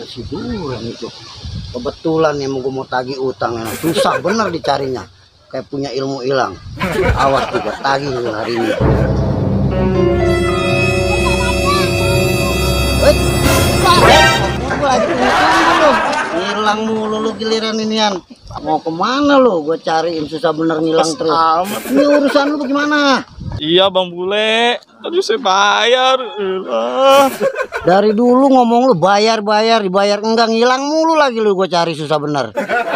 ada si Duren itu. Kebetulan nih gue mau tagih utang, susah bener dicarinya. Kayak punya ilmu hilang. Awas juga tagih hari ini. Gue lagi tunggu lu. Hilang mulu lu giliran inian. Mau kemana lu? Gue cariin susah bener ngilang terus. Ini urusan lu gimana? Iya Bang Bule, tadi saya bayar. Dari dulu ngomong lu bayar dibayar enggak, ngilang mulu lagi lu, gue cari susah bener.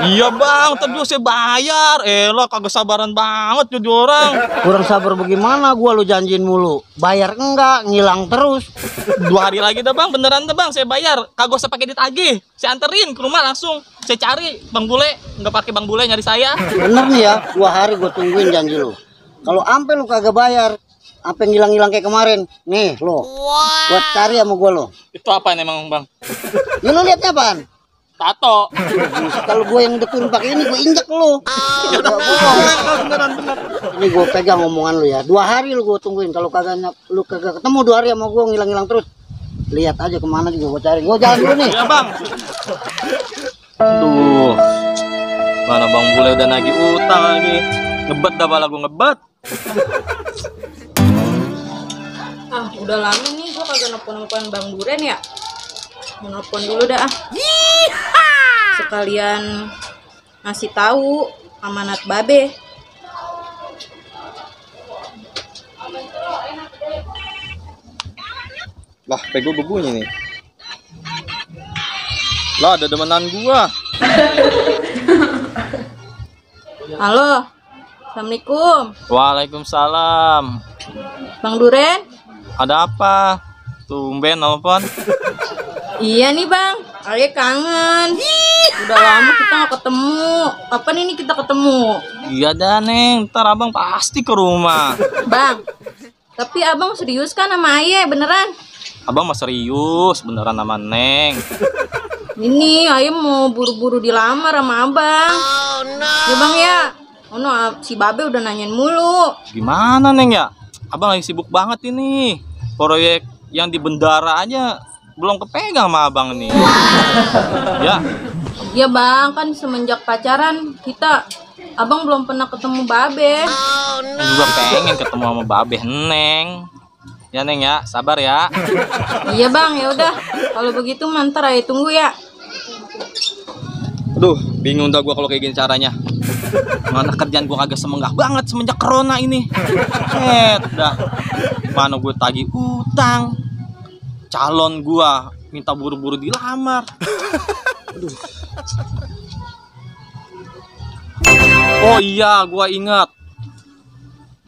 Iya Bang, tadi saya bayar. Elah kagak sabaran banget jadi orang. Kurang sabar bagaimana, gua lu janjiin mulu. Bayar enggak, ngilang terus. 2 hari lagi dah Bang, beneran dah Bang, saya bayar. Kagak usah pakai ditagih. Saya anterin ke rumah langsung. Saya cari Bang Bule, nggak pakai Bang Bule nyari saya. Bener nih ya, 2 hari gue tungguin janji lu. Kalau ampe lu kagak bayar, apa yang ngilang-ngilang kayak kemarin, nih lo, buat cari sama gue lo. Itu apa emang Bang? Ya lo liatnya apaan? Tato. Kalau gue yang udah turun pakai ini, gue injek lo. Ya udah beneran. Ini gue pegang omongan lu ya. 2 hari lu gue tungguin. Kalau kagak lu kagak ketemu 2 hari sama gue ngilang-ngilang terus. Lihat aja kemana juga gue cari. Gue jalan dulu nih. Ya Bang. Aduh. Mana Bang Bule udah nagih utang lagi. Ngebet dah bala gue ngebet. Udah lama nih gue kagak nelpon Bang Duren ya. Mau nelpon dulu dah. Sekalian ngasih tahu amanat babe. Lah, pego berbunyi nih. Lah, ada demenan gua. Halo. Assalamualaikum. Waalaikumsalam. Bang Duren? Ada apa? Tumben nelfon. Iya nih Bang, Arya kangen. Udah lama kita gak ketemu. Kapan ini kita ketemu? Iya dah Neng, ntar abang pasti ke rumah. Bang, tapi abang serius kan sama Ayah beneran? Abang mah serius beneran sama Neng. Ini Ayah mau buru-buru dilamar sama abang. Ya Bang ya. Oh no, si Babe udah nanyain mulu. Gimana Neng ya? Abang lagi sibuk banget ini. Proyek yang di bendara aja belum kepegang sama abang nih. Ya. Ya Bang, kan semenjak pacaran kita abang belum pernah ketemu Babe. Neng juga pengen ketemu sama Babe Neng. Ya Neng ya, sabar ya. Iya Bang, ya udah. Kalau begitu mantar Ayah tunggu ya. Aduh, bingung dah gua kalau kayak gini caranya. Mana kerjaan gua kagak semenggah banget semenjak corona ini. Dah. Mana gue tagih utang. Calon gua minta buru-buru dilamar. Aduh. Oh iya, gua ingat.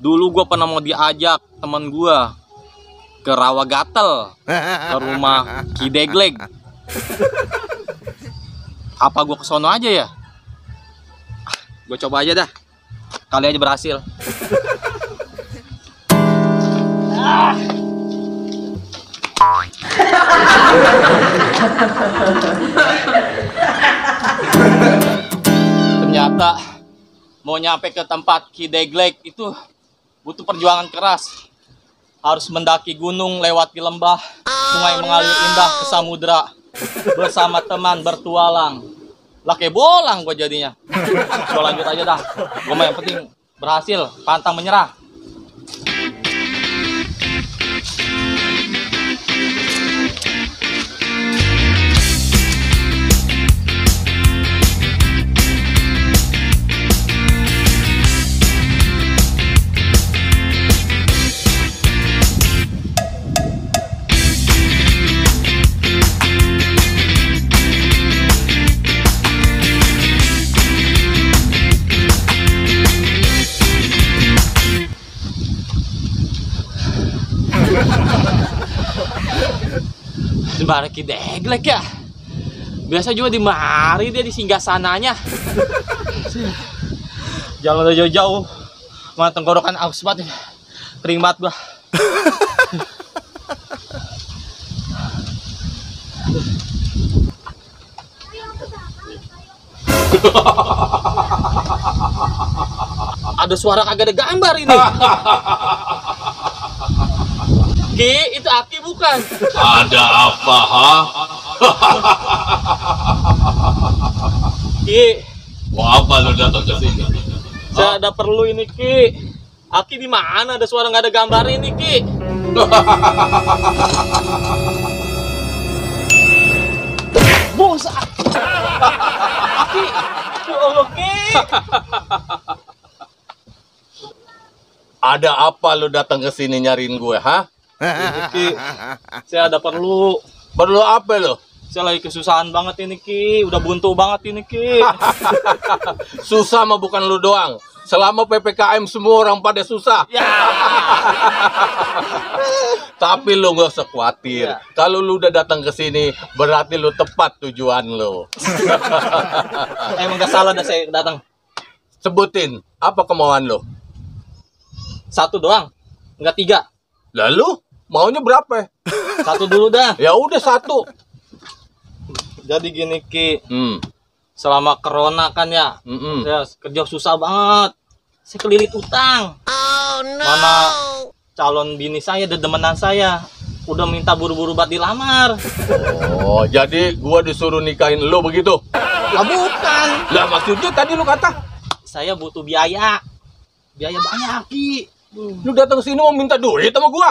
Dulu gua pernah mau diajak teman gua ke Rawagatel, ke rumah Kidegleg. Apa gua kesono aja ya? Gue coba aja dah. Kali aja berhasil. Ternyata mau nyampe ke tempat Kidegleg itu butuh perjuangan keras. Harus mendaki gunung, lewati lembah, sungai mengalir indah ke samudra. Bersama teman bertualang. Lah kayak bolang gue jadinya. Gue lanjut aja dah. Gue mah yang penting berhasil, pantang menyerah. Di mana Kidegleg ya? Biasa juga di mari dia di singgah sananya. Jalan udah jauh-jauh. Mana tenggorokan aus banget. Kering banget gua. Ada suara kagak ada gambar ini. Ki, itu Aki bukan? Ada apa, ha? Ki, Wah, apa lu datang ke sini? saya ada perlu ini Ki. Aki di mana? Ada suara nggak ada gambar ini Ki. Bos, Aki, ya Allah Ki. Ada apa lu datang ke sini nyariin gue, ha? Ini, Ki, saya ada perlu. Perlu apa lu? Saya lagi kesusahan banget ini Ki. Udah buntu banget ini Ki. Susah mah bukan lu doang. Selama PPKM semua orang pada susah. Ya. Tapi lu gak usah khawatir. Ya. Kalau lu udah datang ke sini, berarti lu tepat tujuan lu. Emang gak salah dah saya datang. Sebutin, apa kemauan lu? Satu doang, nggak 3. Lalu, maunya berapa? Satu dulu dah. Ya udah 1. Jadi gini Ki, Hmm. selama corona kan ya, Mm-mm. saya kerja susah banget. Saya kelilit utang. Mana calon bini saya, dedemenan saya, udah minta buru-buru buat dilamar. Oh, jadi gua disuruh nikahin lu begitu? Lah bukan. Lah maksudnya tadi lu kata, Saya butuh biaya. Biaya banyak Ki. lu datang ke sini mau minta duit sama gua?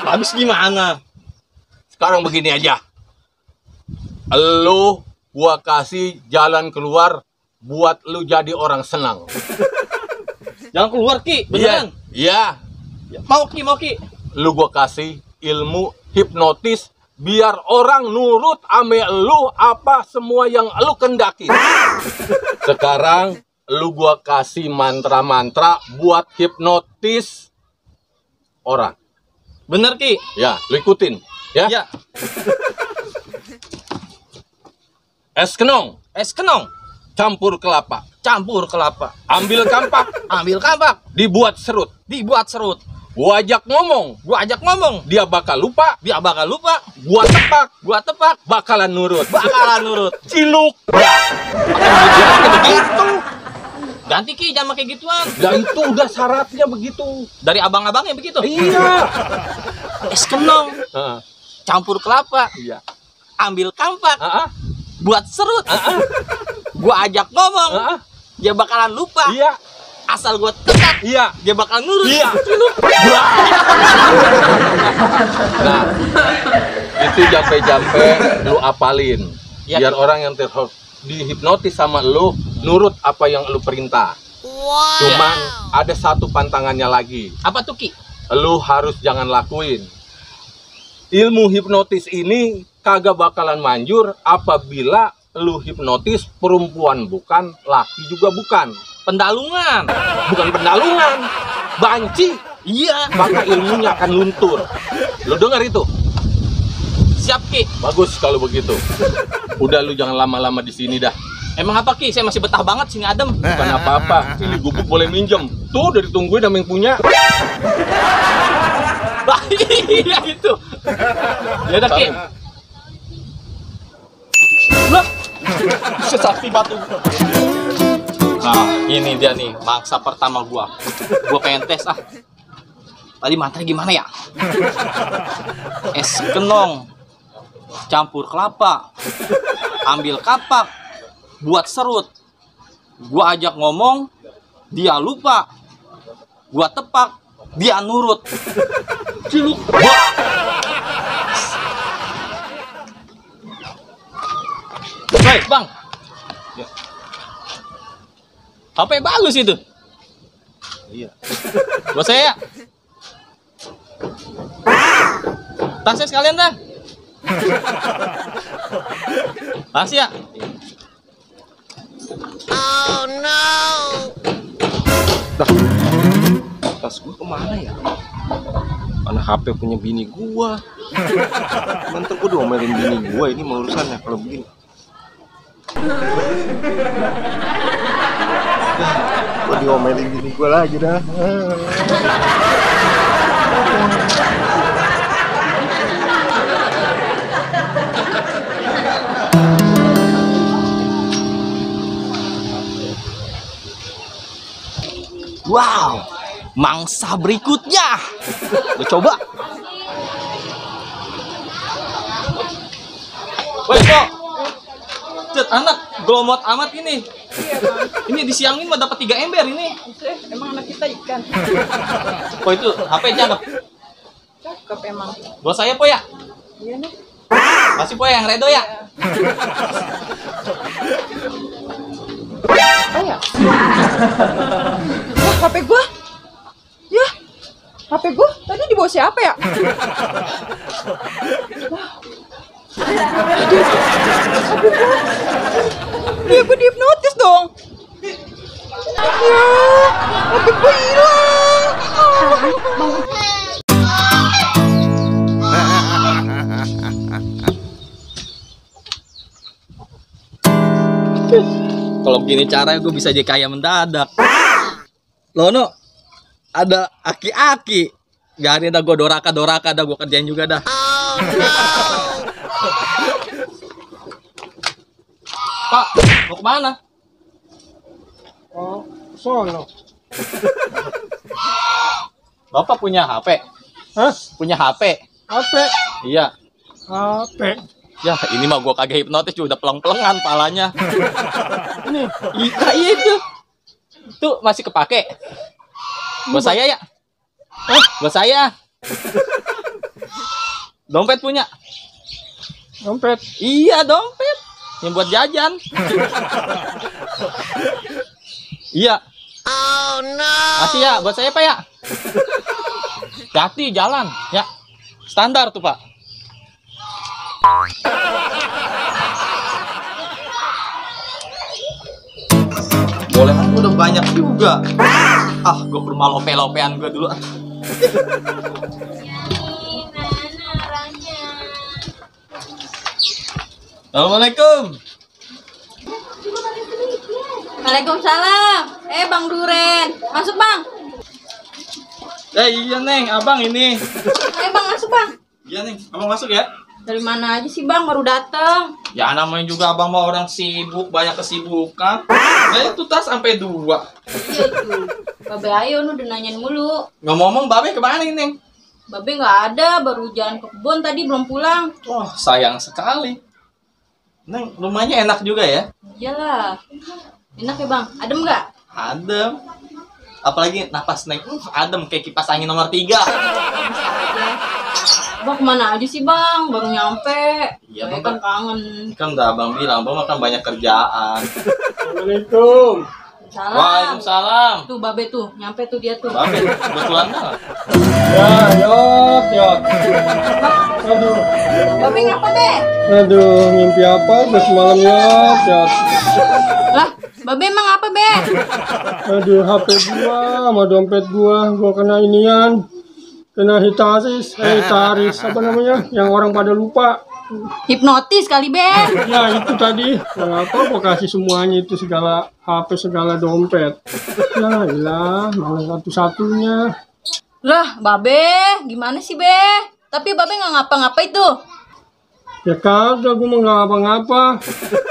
Habis gimana? Sekarang begini aja. Lu gua kasih jalan keluar buat lu jadi orang senang. Jangan keluar Ki, beneran. Iya. Mau Ki. Lu gua kasih ilmu hipnotis biar orang nurut ame lu apa semua yang lu kendaki. Sekarang lu gua kasih mantra-mantra buat hipnotis orang. Bener Ki. Ya, lu ikutin ya. Ya. Es kenong, Es kenong, campur kelapa, campur kelapa. ambil kampak, Ambil kampak, dibuat serut. dibuat serut. Gua ajak ngomong, Gua ajak ngomong, dia bakal lupa. dia bakal lupa. Gua tepak, Gua tepak, bakalan nurut. bakalan nurut. Ciluk. Begitu. Ganti Ki, jangan pakai gituan. Ya itu udah syaratnya begitu. Dari abang-abangnya begitu. Iya. Es kenong, Heeh. campur kelapa, Iya. ambil kampak, Heeh. buat serut. Heeh. Gua ajak ngomong, Heeh. dia bakalan lupa. Iya. Asal gua tepak, Iya. dia bakalan nurut. Iya. Nah, itu jampe-jampe lu apalin. Ya. Biar orang yang dihipnotis sama lu nurut apa yang lu perintah. Cuman ada satu pantangannya lagi. Apa tuh Ki? Lu harus jangan lakuin. Ilmu hipnotis ini kagak bakalan manjur apabila lu hipnotis perempuan bukan, laki juga bukan. Pendalungan. Bukan pendalungan, banci. Iya. Maka ilmunya akan luntur. Lu dengar itu? Siap Ki. Bagus kalau begitu. Udah lu jangan lama-lama di sini dah. Emang apa Ki? Saya masih betah banget sini adem. Bukan apa-apa. Sini gubuk boleh minjem. Tuh udah ditungguin sama yang punya. Iya itu. Ya udah Ki. Lah. Bisa sakti batu. Nah, ini dia nih mangsa pertama gua. Gua pengen tes ah. Tadi mantra gimana ya? Es kenong, campur kelapa, ambil kapak, buat serut. Gua ajak ngomong, dia lupa. Gua tepak, dia nurut. Ciluk. Hei, Bang. HP bagus itu. Iya. Buat saya. Tasnya sekalian dah. Makasih ya. Tas gue kemana ya? Mana HP punya bini gua? Nanti gue diomelin bini gua, ini mau urusannya kalau begini. Gue diomelin bini gua lagi dah. Wow, mangsa berikutnya. Gue coba. Woi, kok. Cet, anak glomot amat ini. Ini disiangin mah dapat 3 ember ini. Emang anak kita ikan. Oh itu HP cakep. Cakep emang. Buat saya po ya. Iya nih. Masih po yang redo ya. Apa ya? Wah, HP gua. Ya. HP gua tadi dibawa siapa ya? Dia gue dihipnotis dong. Ya, HP gue hilang. Kalau begini caranya gue bisa jadi kaya mendadak. Lono, ada aki-aki. Gak ada gue doraka dah gue kerjain juga dah. Pak, mau kemana? Oh, sono. Bapak punya HP? Hah? Punya HP? HP? Iya. HP? Ya, ini mah gue kagak hipnotis juga udah peleng-pelengan palanya. Ini? Iya itu. Itu masih kepake. Buat saya ya? Buat saya. Dompet punya? Dompet? Iya, dompet. Yang buat jajan. Iya. Oh no. Masih ya, buat saya Pak ya. Hati jalan, ya. Standar tuh Pak. Boleh udah banyak juga. Ah, gue ke rumah lope-lopean gue dulu. Assalamualaikum. Waalaikumsalam. Bang Duren. Masuk, Bang. Iya Neng, abang ini. Bang, masuk, Bang. Iya Neng, abang masuk ya. Dari mana aja sih, Bang? Baru datang. Ya namanya juga abang mau orang sibuk, banyak kesibukan. Saya tuh tas sampai 2. Iya tuh. Babe ayo udah nanyain mulu. Ngomong-ngomong, Babe kemana ini Neng? Babe nggak ada, baru jalan ke kebun tadi belum pulang. Wah, sayang sekali. Neng, rumahnya enak juga ya? Iyalah. Enak ya, Bang? Adem nggak? Adem. Apalagi napas Neng, adem kayak kipas angin nomor 3. Bang kemana aja sih, Bang? Baru nyampe. Iya, Saya Bang. kan kangen. Kan udah abang bilang, abang makan banyak kerjaan. Assalamualaikum. Salam. Waalaikumsalam. Tuh Babe tuh, nyampe tuh dia tuh. Babe, kebetulan banget. Ya, yot. Aduh, Babe ngapa, Be? aduh, mimpi apa? Udah semalam yot. Lah, Babe emang apa, Be? Aduh, HP gua sama dompet gua kena inian. Kena hitaris, apa namanya? Yang orang pada lupa. Hipnotis kali, Be. Ya itu tadi. Kenapa gua kasih semuanya itu, segala HP, segala dompet. Ya ilah, mana satu-satunya. Lah, Babe, gimana sih, Be? Tapi Babe nggak ngapa-ngapa itu. Ya kagak, gue mah nggak apa-ngapa.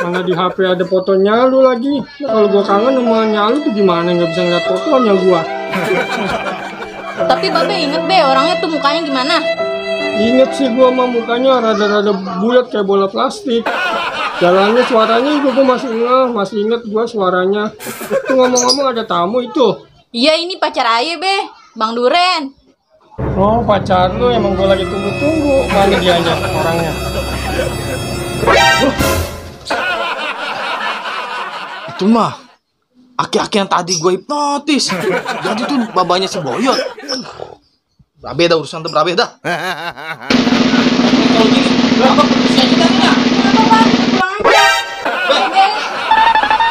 Mana di HP ada fotonya lu lagi. Ya, kalau gua kangen sama nyalu tuh gimana, nggak bisa ngeliat fotonya gua. Tapi Babe inget, Be, orangnya tuh mukanya gimana? Ingat sih gua mah mukanya rada-rada bulat kayak bola plastik. Jalannya, suaranya juga gua masih inget gua suaranya. Itu ngomong-ngomong ada tamu itu. Iya, ini pacar Aye, Be. Bang Duren. Oh, pacar lu, emang gua lagi tunggu-tunggu. Mana dianya orangnya? Itu mah aki-aki yang tadi gue hipnotis. Jadi tuh babanya si Boyot. Babe dah urusan tuh Babe dah. Kalau gini, apa permisi aja dah ya? Kenapa, Bang? Pulang aja.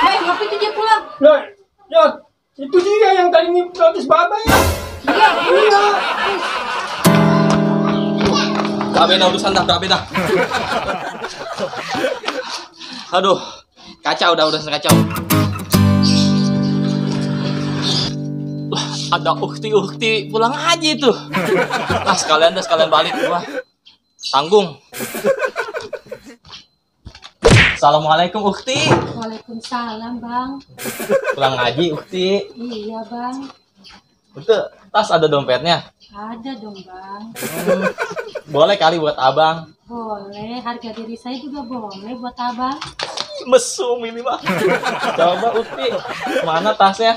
Be, ngapain tuh dia pulang? Lah, Yot, itu dia yang tadi hipnotis Baba ya? Iya. Babe dah urusan dah, Babe dah. Aduh, kacau dah urusan kacau. Ada ukti pulang aja itu. Ah, sekalian balik gua. Tanggung. Assalamualaikum Ukti. Waalaikumsalam, Bang. Pulang ngaji Ukti. Iya, Bang. Betul, tas ada dompetnya. Ada dong bang. Boleh kali buat abang. Boleh, harga diri saya juga boleh buat abang. Mesum ini mah. Coba Uti, mana tasnya?